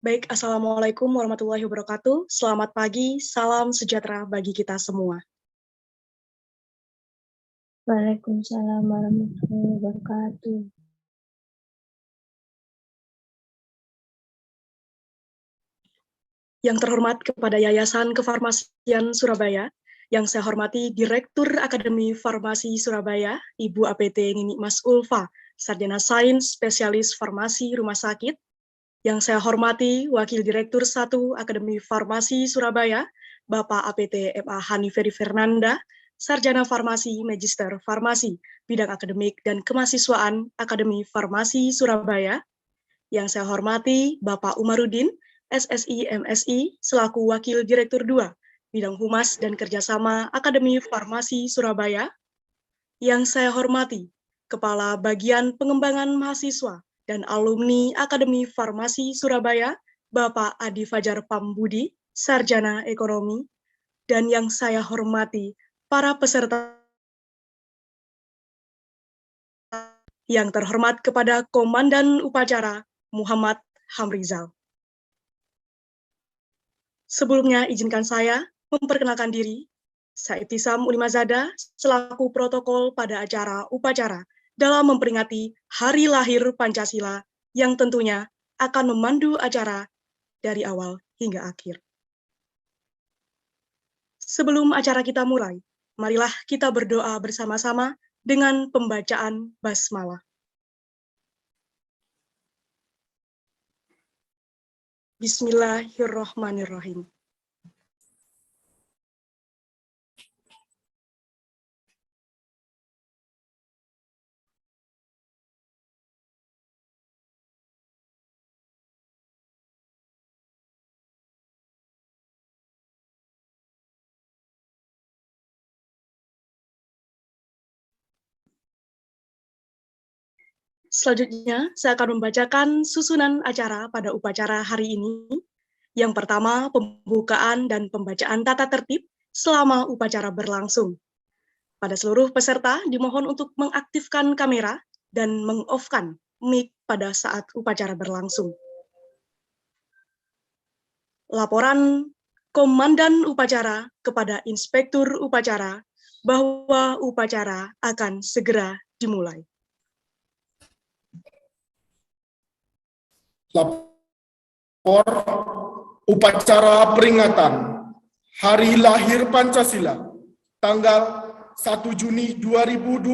Baik, Assalamualaikum warahmatullahi wabarakatuh. Selamat pagi, salam sejahtera bagi kita semua. Waalaikumsalam warahmatullahi wabarakatuh. Yang terhormat kepada Yayasan Kefarmasian Surabaya, yang saya hormati Direktur Akademi Farmasi Surabaya, Ibu APT Nini Mas Ulfa, Sarjana Sains Spesialis Farmasi Rumah Sakit, yang saya hormati Wakil Direktur 1 Akademi Farmasi Surabaya, Bapak APT MA Haniferi Fernanda, Sarjana Farmasi Magister Farmasi, Bidang Akademik dan Kemahasiswaan Akademi Farmasi Surabaya, yang saya hormati Bapak Umarudin, SSI MSI, selaku Wakil Direktur 2, Bidang Humas dan Kerjasama Akademi Farmasi Surabaya, yang saya hormati Kepala Bagian Pengembangan Mahasiswa dan Alumni Akademi Farmasi Surabaya, Bapak Adi Fajar Pambudi, Sarjana Ekonomi, dan yang saya hormati para peserta yang terhormat kepada Komandan Upacara Muhammad Hamrizal. Sebelumnya, izinkan saya memperkenalkan diri. Saya Ibtisam Ulimazada, selaku protokol pada acara upacara dalam memperingati Hari Lahir Pancasila yang tentunya akan memandu acara dari awal hingga akhir. Sebelum acara kita mulai, marilah kita berdoa bersama-sama dengan pembacaan basmalah. Bismillahirrahmanirrahim. Selanjutnya, saya akan membacakan susunan acara pada upacara hari ini. Yang pertama, pembukaan dan pembacaan tata tertib selama upacara berlangsung. Pada seluruh peserta dimohon untuk mengaktifkan kamera dan meng-off-kan mic pada saat upacara berlangsung. Laporan Komandan Upacara kepada Inspektur Upacara bahwa upacara akan segera dimulai. Lapor upacara peringatan Hari Lahir Pancasila tanggal 1 Juni 2022.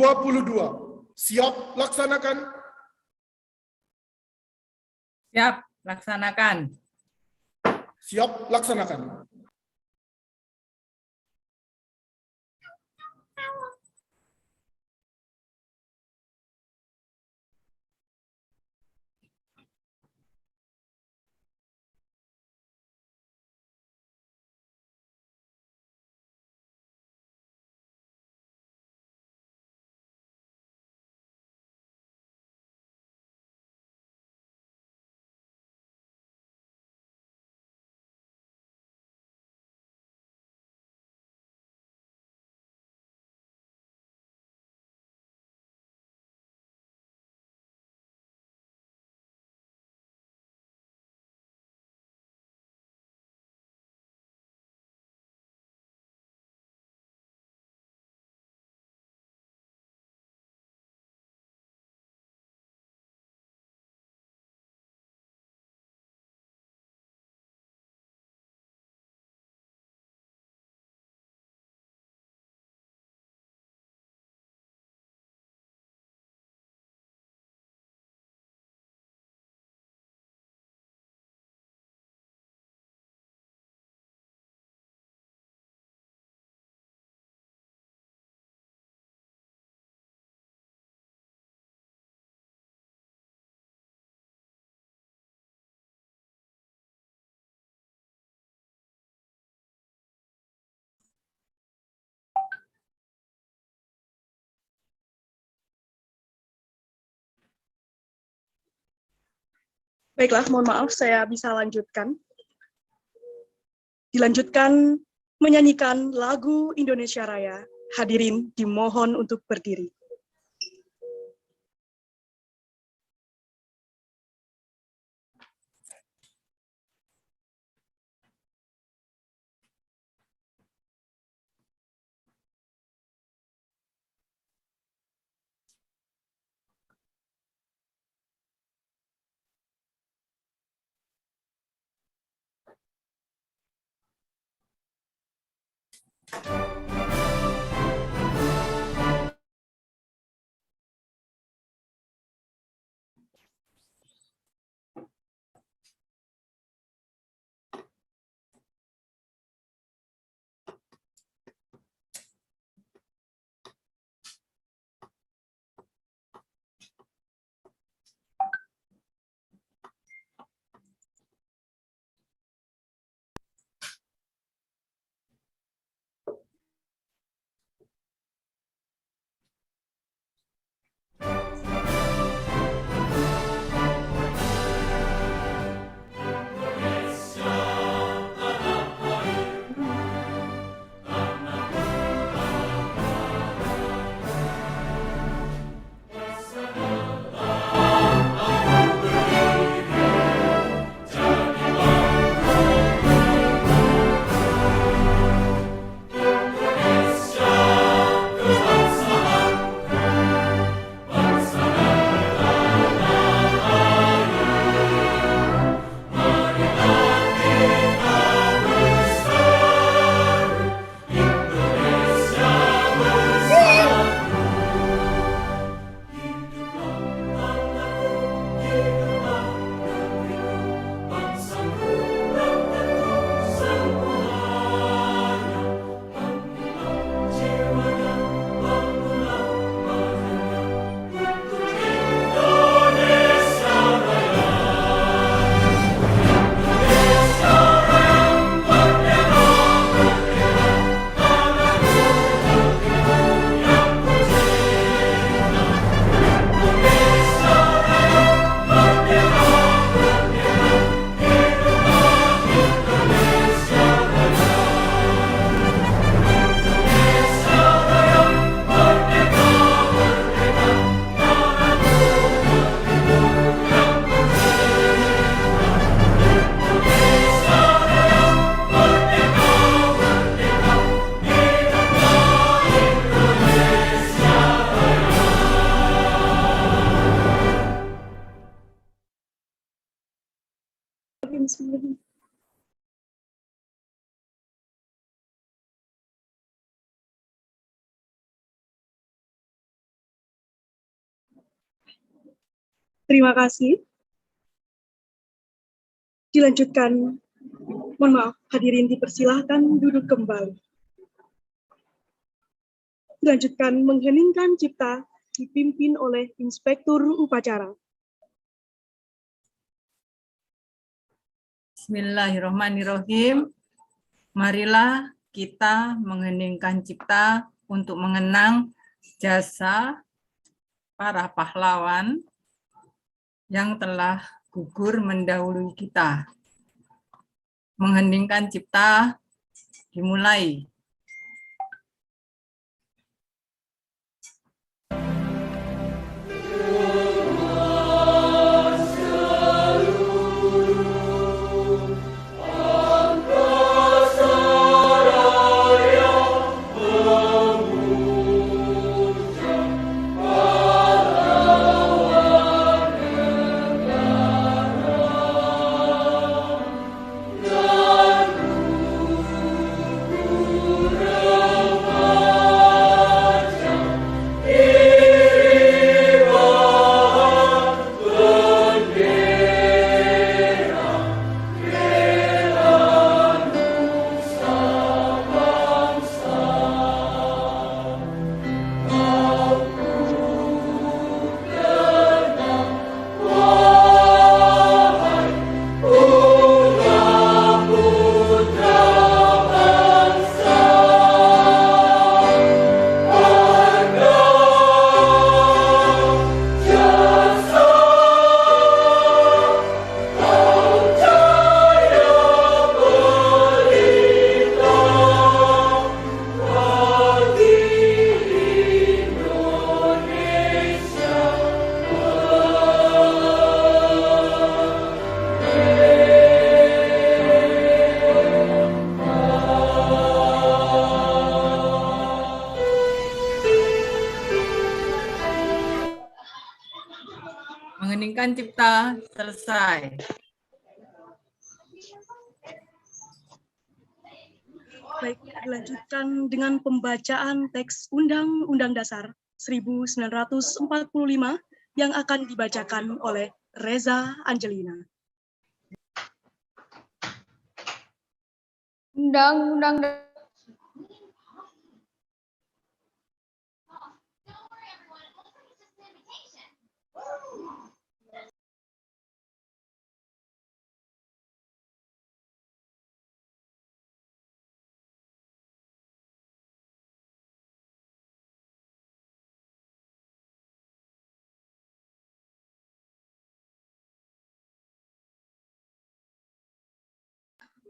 Siap laksanakan? Siap laksanakan. Siap laksanakan. Baiklah, mohon maaf, saya bisa lanjutkan. Dilanjutkan menyanyikan lagu Indonesia Raya. Hadirin dimohon untuk berdiri. Terima kasih. Dilanjutkan. Mohon maaf, hadirin dipersilahkan duduk kembali. Dilanjutkan mengheningkan cipta dipimpin oleh Inspektur Upacara. Bismillahirrahmanirrahim. Marilah kita mengheningkan cipta untuk mengenang jasa para pahlawan yang telah gugur mendahului kita. Mengheningkan cipta dimulai. Mengheningkan cipta selesai. Baik, dilanjutkan dengan pembacaan teks Undang-Undang Dasar 1945 yang akan dibacakan oleh Reza Angelina. Undang-Undang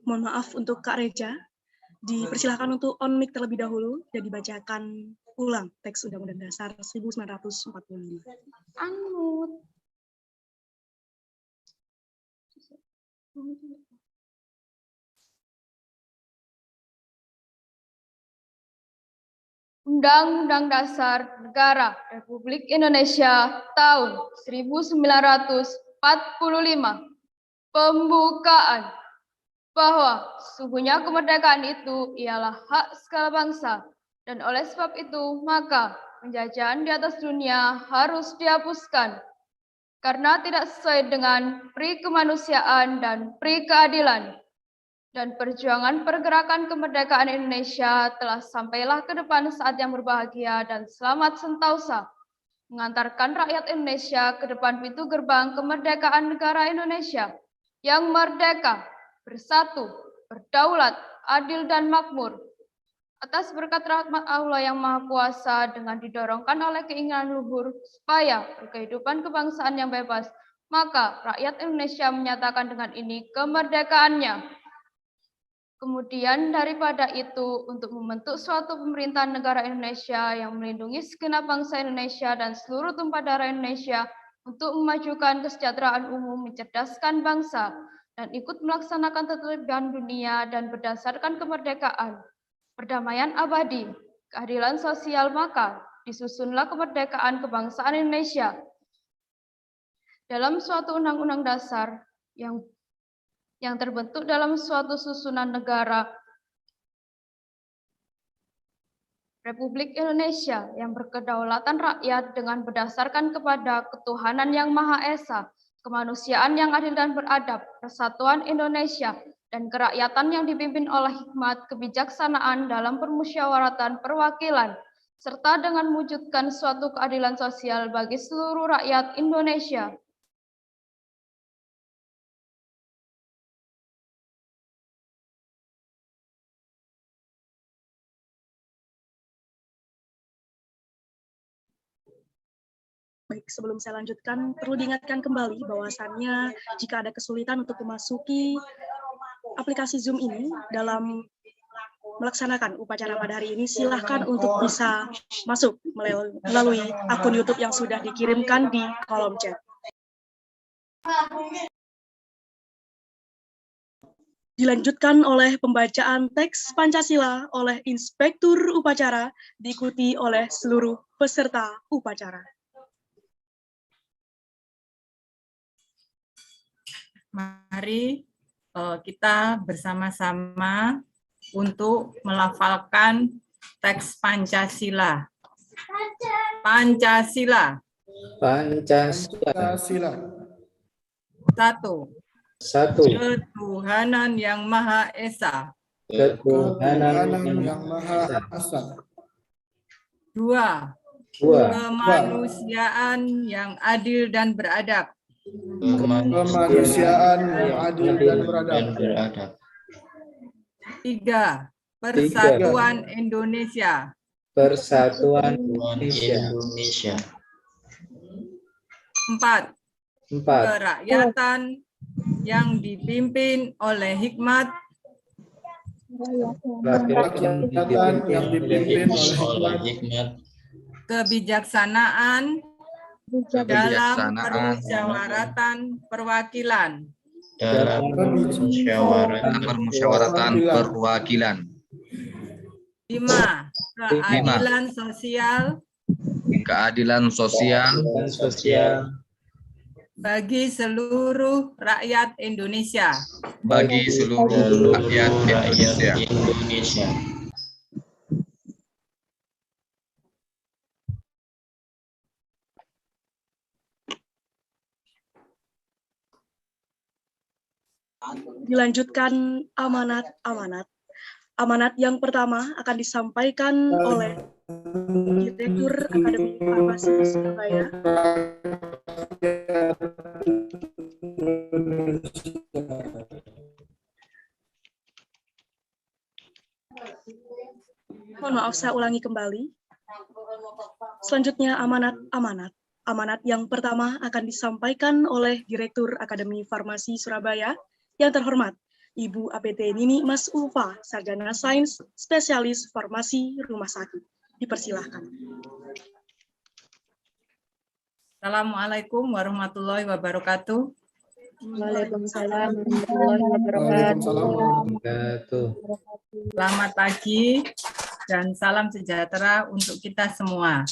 Mohon maaf untuk Kak Reja, dipersilakan untuk on mic terlebih dahulu dan dibacakan ulang teks Undang-Undang Dasar 1945. Anut. Undang-Undang Dasar Negara Republik Indonesia tahun 1945. Pembukaan. Bahwa sesungguhnya kemerdekaan itu ialah hak segala bangsa, dan oleh sebab itu maka penjajahan di atas dunia harus dihapuskan karena tidak sesuai dengan pri kemanusiaan dan pri keadilan. Dan perjuangan pergerakan kemerdekaan Indonesia telah sampailah ke depan saat yang berbahagia dan selamat sentosa, mengantarkan rakyat Indonesia ke depan pintu gerbang kemerdekaan negara Indonesia yang merdeka, bersatu, berdaulat, adil dan makmur. Atas berkat rahmat Allah yang Maha Kuasa dengan didorongkan oleh keinginan luhur supaya berkehidupan kebangsaan yang bebas, maka rakyat Indonesia menyatakan dengan ini kemerdekaannya. Kemudian daripada itu, untuk membentuk suatu pemerintahan negara Indonesia yang melindungi segenap bangsa Indonesia dan seluruh tumpah darah Indonesia untuk memajukan kesejahteraan umum, mencerdaskan bangsa, dan ikut melaksanakan ketertiban dunia dan berdasarkan kemerdekaan, perdamaian abadi, keadilan sosial, maka disusunlah kemerdekaan kebangsaan Indonesia dalam suatu undang-undang dasar yang terbentuk dalam suatu susunan negara Republik Indonesia yang berkedaulatan rakyat dengan berdasarkan kepada ketuhanan yang Maha Esa, kemanusiaan yang adil dan beradab, persatuan Indonesia, dan kerakyatan yang dipimpin oleh hikmat kebijaksanaan dalam permusyawaratan perwakilan, serta dengan mewujudkan suatu keadilan sosial bagi seluruh rakyat Indonesia. Baik, sebelum saya lanjutkan, perlu diingatkan kembali bahwasannya jika ada kesulitan untuk memasuki aplikasi Zoom ini dalam melaksanakan upacara pada hari ini, silahkan untuk bisa masuk melalui akun YouTube yang sudah dikirimkan di kolom chat. Dilanjutkan oleh pembacaan teks Pancasila oleh Inspektur Upacara, diikuti oleh seluruh peserta upacara. Mari kita bersama-sama untuk melafalkan teks Pancasila. Pancasila. Pancasila. Satu. Ketuhanan yang Maha Esa. Ketuhanan yang Maha Esa. Dua. Kemanusiaan yang adil dan beradab. Kemanusiaan yang adil dan beradab. Tiga. Persatuan Indonesia. Persatuan Indonesia. Empat. Kerakyatan yang dipimpin oleh hikmat. Kerakyatan yang dipimpin oleh hikmat. Kebijaksanaan dalam permusyawaratan perwakilan. Lima. Keadilan sosial. bagi seluruh rakyat Indonesia. bagi seluruh rakyat Indonesia. Dilanjutkan amanat-amanat. Amanat yang pertama akan disampaikan oleh Direktur Akademi Farmasi Surabaya. Mohon maaf, saya ulangi kembali. Selanjutnya amanat-amanat. Amanat yang pertama akan disampaikan oleh Direktur Akademi Farmasi Surabaya yang terhormat Ibu APT Nini Mas Ulfa, Sarjana Sains, Spesialis Farmasi Rumah Sakit. Dipersilahkan. Assalamualaikum warahmatullahi wabarakatuh. Waalaikumsalam warahmatullahi wabarakatuh. Selamat pagi dan salam sejahtera untuk kita semua.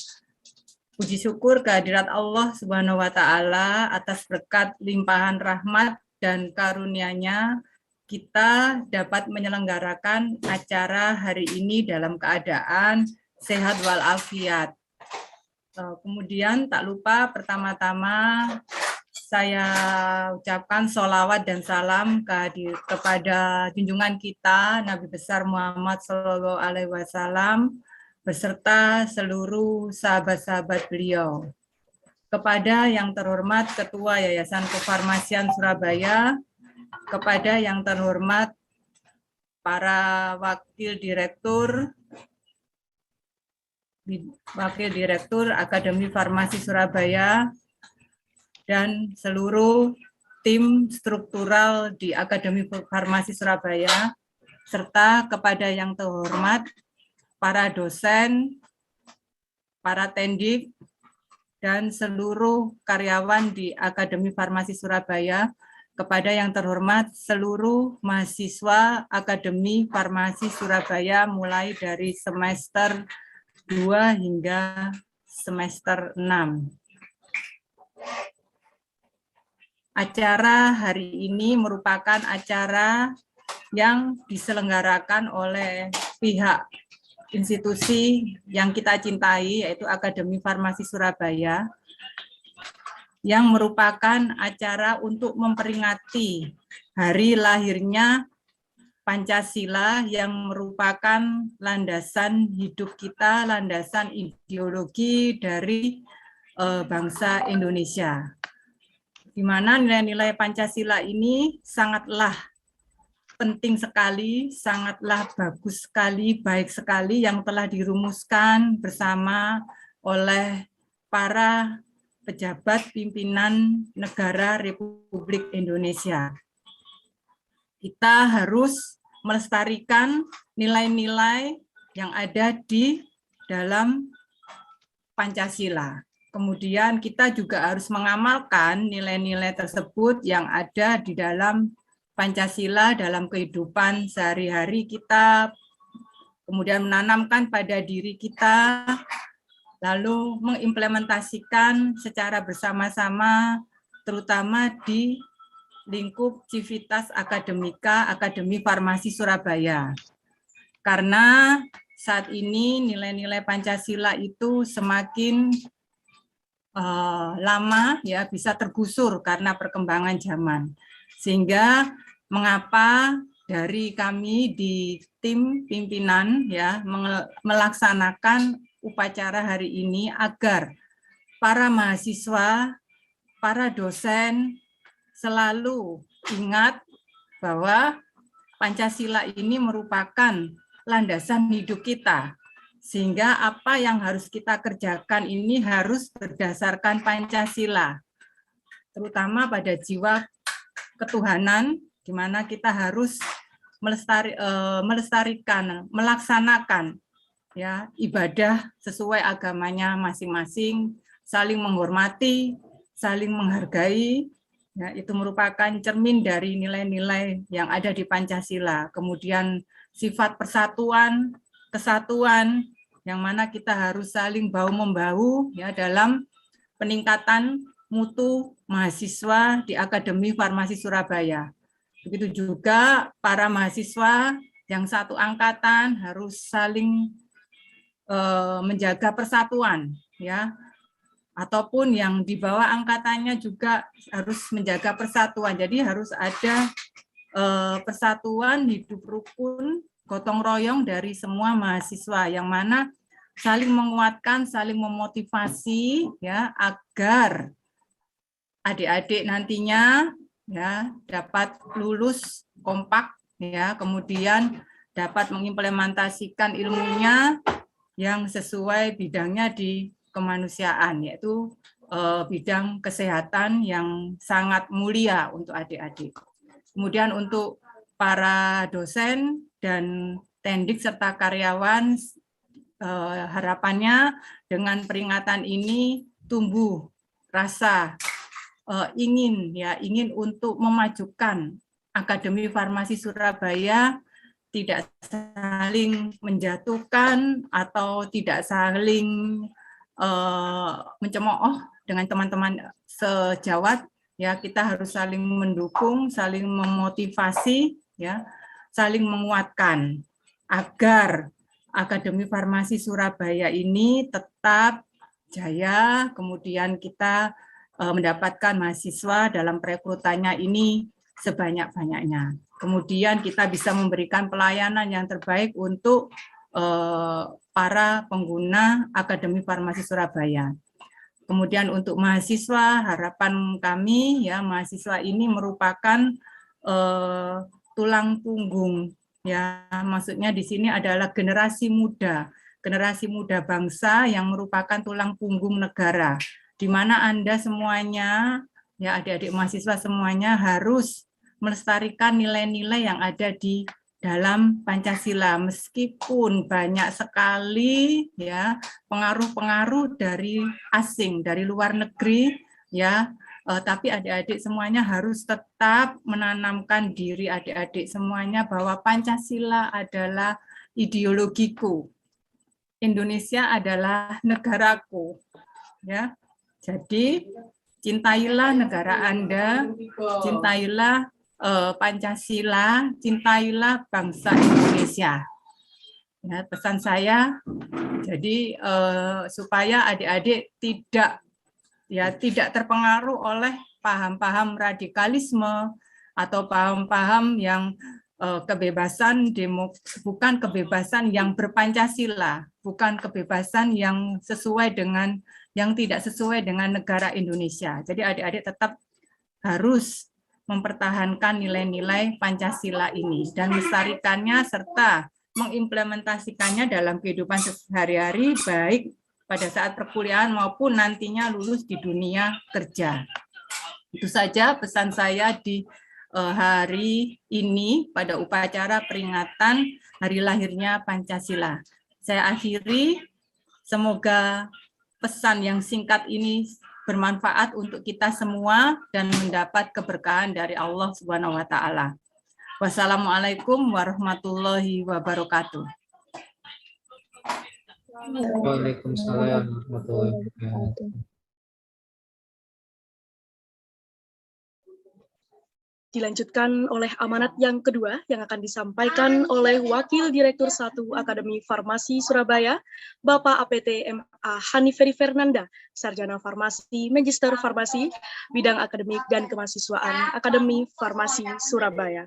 Puji syukur kehadirat Allah Subhanahu wa Ta'ala atas berkat limpahan rahmat dan karunia-Nya kita dapat menyelenggarakan acara hari ini dalam keadaan sehat walafiat. Kemudian tak lupa pertama-tama saya ucapkan sholawat dan salam kepada junjungan kita Nabi besar Muhammad SAW beserta seluruh sahabat-sahabat beliau. Kepada yang terhormat Ketua Yayasan Kefarmasian Surabaya, kepada yang terhormat para Wakil Direktur Akademi Farmasi Surabaya, dan seluruh tim struktural di Akademi Farmasi Surabaya, serta kepada yang terhormat para dosen, para tendik, dan seluruh karyawan di Akademi Farmasi Surabaya, kepada yang terhormat seluruh mahasiswa Akademi Farmasi Surabaya mulai dari semester 2 hingga semester 6. Acara hari ini merupakan acara yang diselenggarakan oleh pihak institusi yang kita cintai, yaitu Akademi Farmasi Surabaya, yang merupakan acara untuk memperingati hari lahirnya Pancasila yang merupakan landasan hidup kita, landasan ideologi dari bangsa Indonesia. Di mana nilai-nilai Pancasila ini sangatlah penting sekali, sangatlah bagus sekali, baik sekali yang telah dirumuskan bersama oleh para pejabat pimpinan negara Republik Indonesia. Kita harus melestarikan nilai-nilai yang ada di dalam Pancasila. Kemudian kita juga harus mengamalkan nilai-nilai tersebut yang ada di dalam Pancasila dalam kehidupan sehari-hari kita, kemudian menanamkan pada diri kita, lalu mengimplementasikan secara bersama-sama, terutama di lingkup Civitas Akademika Akademi Farmasi Surabaya. Karena saat ini nilai-nilai Pancasila itu semakin lama ya bisa tergusur karena perkembangan zaman. Sehingga mengapa dari kami di tim pimpinan ya melaksanakan upacara hari ini agar para mahasiswa, para dosen selalu ingat bahwa Pancasila ini merupakan landasan hidup kita. Sehingga apa yang harus kita kerjakan ini harus berdasarkan Pancasila. Terutama pada jiwa ketuhanan, di mana kita harus melestarikan, melaksanakan ya ibadah sesuai agamanya masing-masing, saling menghormati, saling menghargai, ya itu merupakan cermin dari nilai-nilai yang ada di Pancasila. Kemudian sifat persatuan, kesatuan, yang mana kita harus saling bahu-membahu ya dalam peningkatan mutu mahasiswa di Akademi Farmasi Surabaya. Begitu juga para mahasiswa yang satu angkatan harus saling menjaga persatuan, ya, ataupun yang di bawah angkatannya juga harus menjaga persatuan. Jadi harus ada persatuan, hidup rukun, gotong royong dari semua mahasiswa, yang mana saling menguatkan, saling memotivasi, ya, agar adik-adik nantinya ya dapat lulus kompak, ya, kemudian dapat mengimplementasikan ilmunya yang sesuai bidangnya di kemanusiaan, yaitu bidang kesehatan yang sangat mulia untuk adik-adik. Kemudian untuk para dosen dan tendik serta karyawan, harapannya dengan peringatan ini tumbuh rasa ingin untuk memajukan Akademi Farmasi Surabaya, tidak saling menjatuhkan atau tidak saling mencemooh dengan teman-teman sejawat, ya. Kita harus saling mendukung, saling memotivasi, ya, saling menguatkan agar Akademi Farmasi Surabaya ini tetap jaya, kemudian kita mendapatkan mahasiswa dalam perekrutannya ini sebanyak-banyaknya. Kemudian kita bisa memberikan pelayanan yang terbaik untuk para pengguna Akademi Farmasi Surabaya. Kemudian untuk mahasiswa, harapan kami, ya, mahasiswa ini merupakan tulang punggung, ya, maksudnya di sini adalah generasi muda bangsa yang merupakan tulang punggung negara, di mana Anda semuanya, ya, adik-adik mahasiswa semuanya harus melestarikan nilai-nilai yang ada di dalam Pancasila, meskipun banyak sekali, ya, pengaruh-pengaruh dari asing, dari luar negeri, ya, tapi adik-adik semuanya harus tetap menanamkan diri adik-adik semuanya bahwa Pancasila adalah ideologiku, Indonesia adalah negaraku, ya. Jadi cintailah negara Anda, cintailah Pancasila, cintailah bangsa Indonesia. Ya, pesan saya, jadi supaya adik-adik tidak terpengaruh oleh paham-paham radikalisme atau paham-paham yang bukan kebebasan yang berpancasila, bukan kebebasan yang tidak sesuai dengan negara Indonesia. Jadi adik-adik tetap harus mempertahankan nilai-nilai Pancasila ini dan melestarikannya serta mengimplementasikannya dalam kehidupan sehari-hari, baik pada saat perkuliahan maupun nantinya lulus di dunia kerja. Itu saja pesan saya di hari ini pada upacara peringatan hari lahirnya Pancasila. Saya akhiri, semoga pesan yang singkat ini bermanfaat untuk kita semua dan mendapat keberkahan dari Allah Subhanahu wa taala. Wassalamualaikum warahmatullahi wabarakatuh. Waalaikumsalam warahmatullahi wabarakatuh. Dilanjutkan oleh amanat yang kedua yang akan disampaikan oleh Wakil Direktur 1 Akademi Farmasi Surabaya, Bapak APT MA Haniferi Fernanda, Sarjana Farmasi, Magister Farmasi, Bidang Akademik dan Kemahasiswaan Akademi Farmasi Surabaya.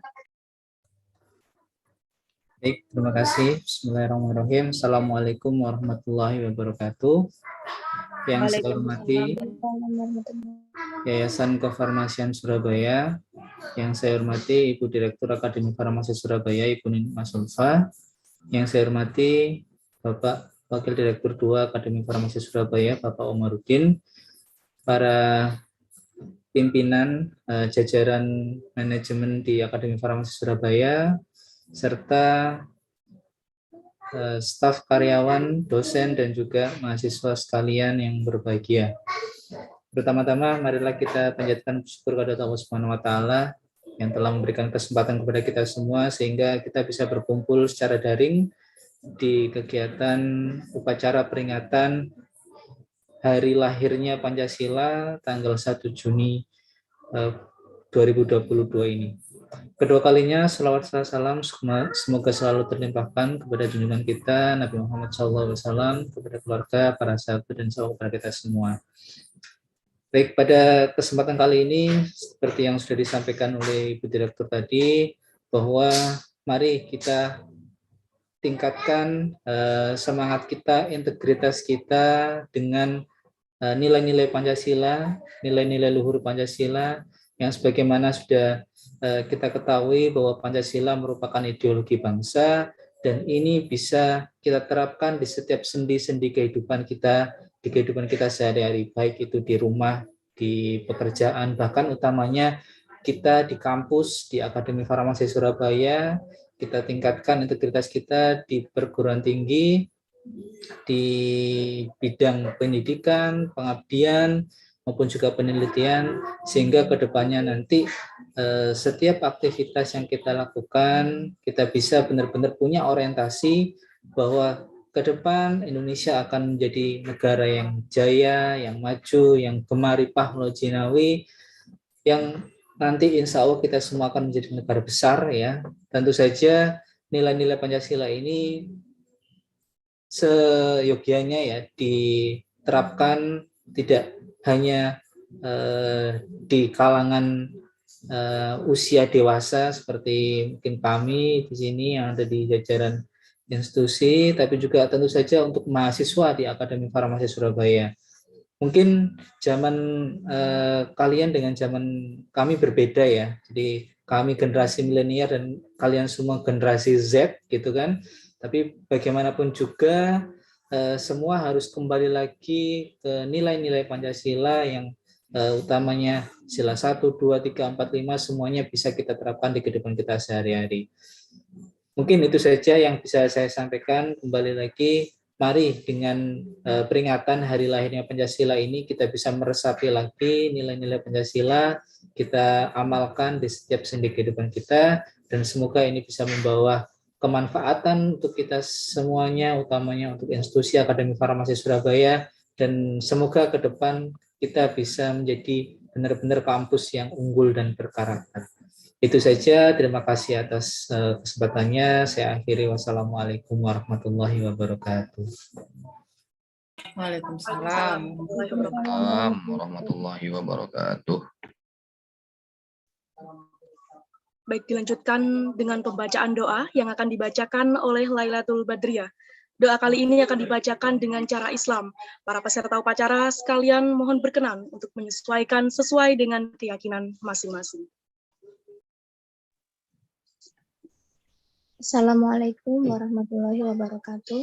Baik, terima kasih. Bismillahirrahmanirrahim. Assalamualaikum warahmatullahi wabarakatuh. Yang saya hormati Yayasan Kefarmasian Surabaya, yang saya hormati Ibu Direktur Akademi Farmasi Surabaya, Ibu Ninik Mas Ulfa, yang saya hormati Bapak Wakil Direktur 2 Akademi Farmasi Surabaya, Bapak Omarudin, para pimpinan jajaran manajemen di Akademi Farmasi Surabaya, serta staf karyawan, dosen, dan juga mahasiswa sekalian yang berbahagia. Pertama-tama, marilah kita panjatkan syukur kepada Allah Subhanahu wa taala yang telah memberikan kesempatan kepada kita semua sehingga kita bisa berkumpul secara daring di kegiatan upacara peringatan hari lahirnya Pancasila tanggal 1 Juni 2022 ini. Kedua kalinya salawat salam semoga selalu terlimpahkan kepada junjungan kita Nabi Muhammad SAW, kepada keluarga, para sahabat dan sahabat kita semua. Baik, pada kesempatan kali ini seperti yang sudah disampaikan oleh Ibu Direktur tadi, bahwa mari kita tingkatkan semangat kita, integritas kita dengan nilai-nilai Pancasila, nilai-nilai luhur Pancasila yang sebagaimana sudah kita ketahui bahwa Pancasila merupakan ideologi bangsa dan ini bisa kita terapkan di setiap sendi-sendi kehidupan kita, di kehidupan kita sehari-hari, baik itu di rumah, di pekerjaan, bahkan utamanya kita di kampus, di Akademi Farmasi Surabaya, kita tingkatkan integritas kita di perguruan tinggi, di bidang pendidikan, pengabdian, maupun juga penelitian, sehingga kedepannya nanti setiap aktivitas yang kita lakukan, kita bisa benar-benar punya orientasi bahwa ke depan Indonesia akan menjadi negara yang jaya, yang maju, yang gemaripah lojinawi, yang nanti insya Allah kita semua akan menjadi negara besar ya. Tentu saja nilai-nilai Pancasila ini seyogianya ya diterapkan tidak hanya di kalangan usia dewasa seperti mungkin kami di sini yang ada di jajaran institusi, tapi juga tentu saja untuk mahasiswa di Akademi Farmasi Surabaya. Mungkin zaman kalian dengan zaman kami berbeda ya. Jadi kami generasi milenial dan kalian semua generasi Z gitu kan. Tapi bagaimanapun juga semua harus kembali lagi ke nilai-nilai Pancasila yang utamanya sila 1, 2, 3, 4, 5 semuanya bisa kita terapkan di kehidupan kita sehari-hari. Mungkin itu saja yang bisa saya sampaikan. Kembali lagi, mari dengan peringatan hari lahirnya Pancasila ini kita bisa meresapi lagi nilai-nilai Pancasila, kita amalkan di setiap sendi kehidupan kita, dan semoga ini bisa membawa kemanfaatan untuk kita semuanya, utamanya untuk institusi Akademi Farmasi Surabaya, dan semoga ke depan kita bisa menjadi benar-benar kampus yang unggul dan berkarakter. Itu saja, terima kasih atas kesempatannya. Saya akhiri, wassalamualaikum warahmatullahi wabarakatuh. Waalaikumsalam warahmatullahi wabarakatuh. Baik, dilanjutkan dengan pembacaan doa yang akan dibacakan oleh Lailatul Badriyah. Doa kali ini akan dibacakan dengan cara Islam. Para peserta upacara sekalian mohon berkenan untuk menyesuaikan sesuai dengan keyakinan masing-masing. Assalamualaikum warahmatullahi wabarakatuh.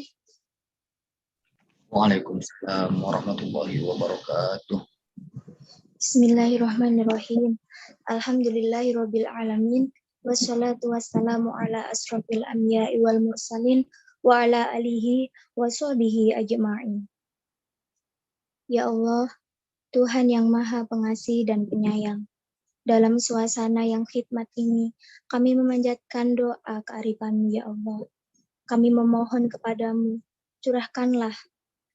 Waalaikumsalam warahmatullahi wabarakatuh. Bismillahirrahmanirrahim. Alhamdulillahirabbil alamin. Wassalatu wassalamu ala asrofil anbiya'i wal mursalin wa ala alihi wa sahbihi ajma'in. Ya Allah, Tuhan yang Maha Pengasih dan Penyayang, dalam suasana yang khidmat ini, kami memanjatkan doa kearifan-Mu ya Allah. Kami memohon kepadamu, curahkanlah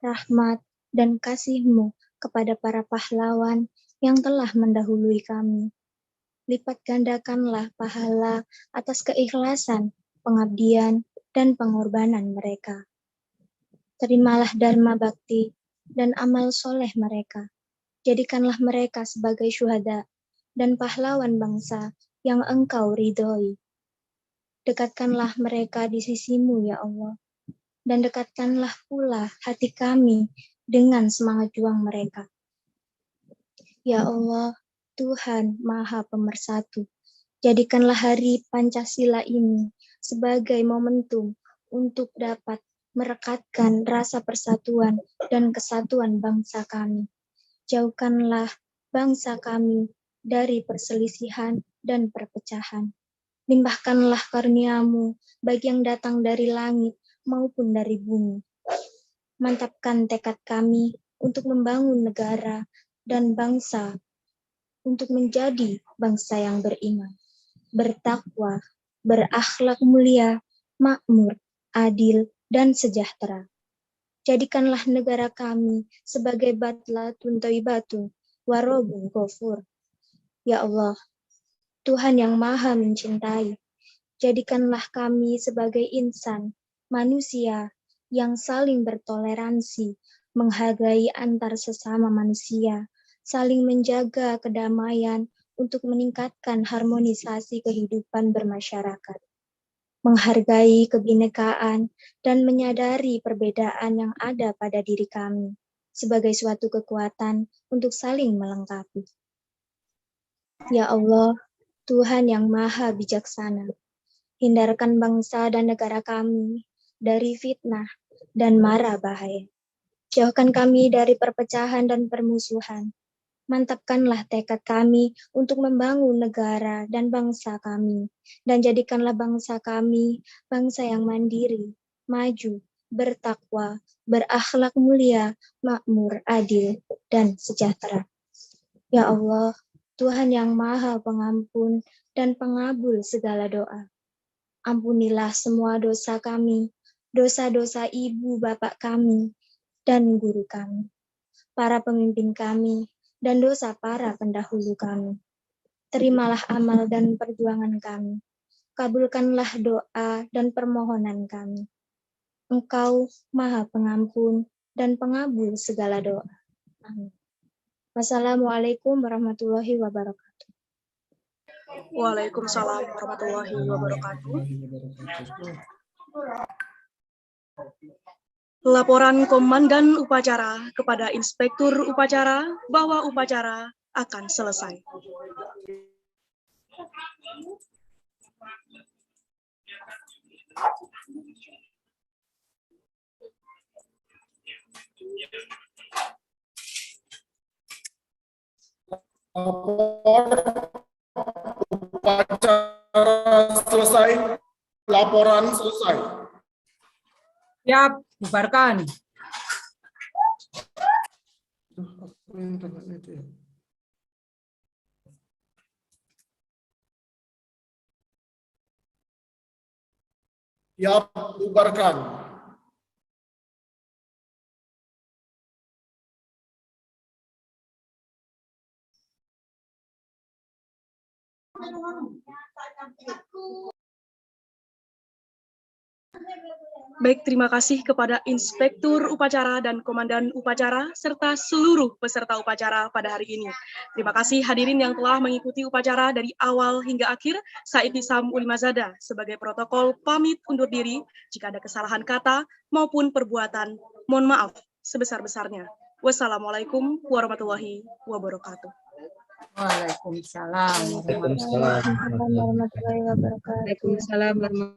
rahmat dan kasih-Mu kepada para pahlawan yang telah mendahului kami. Lipat gandakanlah pahala atas keikhlasan, pengabdian, dan pengorbanan mereka. Terimalah dharma bakti dan amal soleh mereka. Jadikanlah mereka sebagai syuhada dan pahlawan bangsa yang Engkau ridhoi. Dekatkanlah mereka di sisi-Mu ya Allah, dan dekatkanlah pula hati kami dengan semangat juang mereka. Ya Allah, Tuhan Maha Pemersatu, jadikanlah hari Pancasila ini sebagai momentum untuk dapat merekatkan rasa persatuan dan kesatuan bangsa kami. Jauhkanlah bangsa kami dari perselisihan dan perpecahan. Limpahkanlah karunia-Mu baik yang datang dari langit maupun dari bumi. Mantapkan tekad kami untuk membangun negara dan bangsa, untuk menjadi bangsa yang beriman, bertakwa, berakhlak mulia, makmur, adil, dan sejahtera. Jadikanlah negara kami sebagai batlatun thayyibatun warobun ghafur. Ya Allah, Tuhan yang maha mencintai, jadikanlah kami sebagai insan, manusia yang saling bertoleransi, menghargai antar sesama manusia, saling menjaga kedamaian untuk meningkatkan harmonisasi kehidupan bermasyarakat, menghargai kebinekaan dan menyadari perbedaan yang ada pada diri kami sebagai suatu kekuatan untuk saling melengkapi. Ya Allah, Tuhan yang maha bijaksana, hindarkan bangsa dan negara kami dari fitnah dan mara bahaya. Jauhkan kami dari perpecahan dan permusuhan. Mantapkanlah tekad kami untuk membangun negara dan bangsa kami. Dan jadikanlah bangsa kami bangsa yang mandiri, maju, bertakwa, berakhlak mulia, makmur, adil, dan sejahtera. Ya Allah, Tuhan yang maha pengampun dan pengabul segala doa. Ampunilah semua dosa kami, dosa-dosa ibu bapak kami, dan guru kami, para pemimpin kami, dan dosa para pendahulu kami. Terimalah amal dan perjuangan kami. Kabulkanlah doa dan permohonan kami. Engkau maha pengampun dan pengabul segala doa. Amin. Wassalamualaikum warahmatullahi wabarakatuh. Waalaikumsalam warahmatullahi wabarakatuh. Laporan Komandan Upacara kepada Inspektur Upacara bahwa upacara akan selesai. Upacara selesai, laporan selesai. Siap, bubarkan. Ya, bubarkan. Baik, terima kasih kepada Inspektur Upacara dan Komandan Upacara, serta seluruh peserta upacara pada hari ini. Terima kasih hadirin yang telah mengikuti upacara dari awal hingga akhir. Saya Ibtisam Ulimazada sebagai protokol pamit undur diri. Jika ada kesalahan kata maupun perbuatan, mohon maaf sebesar-besarnya. Wassalamualaikum warahmatullahi wabarakatuh. Waalaikumsalam. Waalaikumsalam. Warahmatullahi wabarakatuh. Waalaikumsalam warahmatullahi